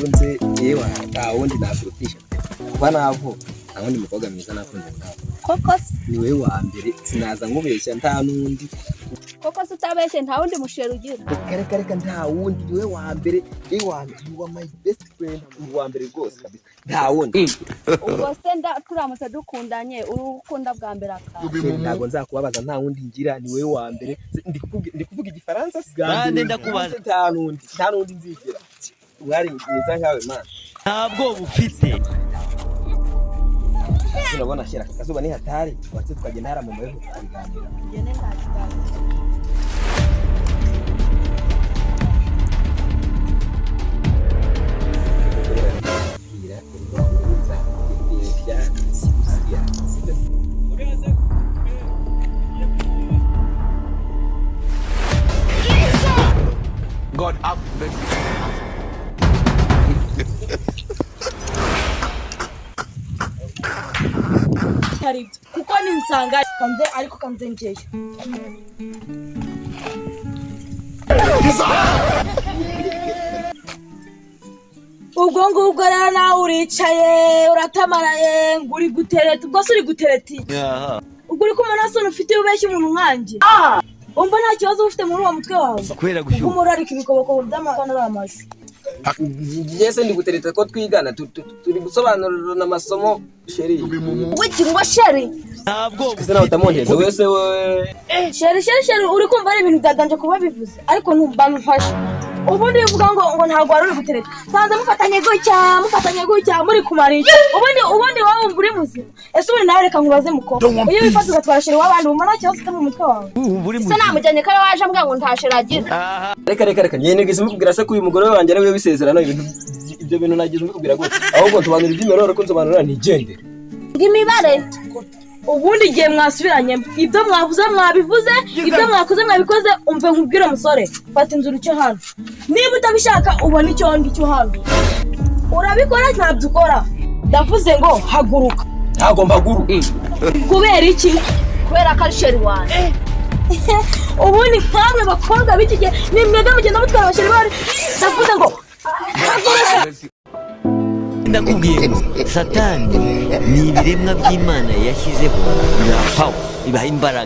nakunze yewe nta wundi nakurutisha kuba navo nta wundi mukobwa mwiza nakunze ngaho koko ni wewe wa mbere sinaza nkubeshya nta nundi koko utabeshye nta wundi mushero ugira reka nta wundi ni wewe wa mbere you are my best friend ni wa mbere rwose kabisa nta wundi ubwo se turamutse dukundanye urukunda bwa mbere akaje ntago nzakubabaza nta wundi ngira ni wewe wa mbere ndi kuvuga igifaransa kandi ndakubaza nta nundi nzigera mwari mwiza nkawe man ntabwo bufite urabona shira akazuba ni hatari watse tukagenda hara mu mayo tukaganira ngene nta kibazo God up kuko ni nsanga kanze ariko kanze njeje ubwo ngubwo rero nawe uricaye uratamaraye nguri gutereta ubwo se uri gutereti ubwo uri kumwe na soni ufite ubeshya umuntu nkanjye umva nta kibazo ufite muri uwo mutwe wawe kubera gushyuha umurarika ibikoboko by'amagana n'amashu yese ndi gutereta ko twigana turi gusobanurira amasomo sheri wiki ngo sheri ntabwo nawe utamonjeze wese we sheri uri kumva ari ibintu byadanje kuba bivuze ariko ntumfashe ubundi bivuga ngo ntabwo wari uri gutereta sanze mufatanye gutya muri kumarisha ubundi wowe wumva uri muzima ese ubundi nawe reka nkubaze mukobwa iyo wifata ugatwara sheri w'abandi wumva nta kibazo ufite mu mutwe wawe ese namujyanye ko ari waje ambwira ngo nta sheri agira reka nyenegeze mukubwira se ko uyu mugore wanjye ariwe bisezerano ibyo bintu nagize mukubwira gute ahubwo nsobanura iby'imibare ko nsobanura ntigendere imibare ubundi igihe mwasubiranye ibyo mwavuze mwabivuze ibyo mwakoze mwabikoze umve nkubwire musore fata inzira icyo hano niba utabishaka ubona icyo ndi cyo hano urabikora ntabyo ukora ndavuze ngo haguruka ntago mpaguruka kubera iki kubera ko ari sheri wanjye ubundi nkamwe bakobwa b'iki gihe ni mwebwe mugenda mutwara abasheri bari ndavuze ngo ndakubwiye ngo satani ni ibiremwa by'Imana yashyizeho na power ibaha imbaraga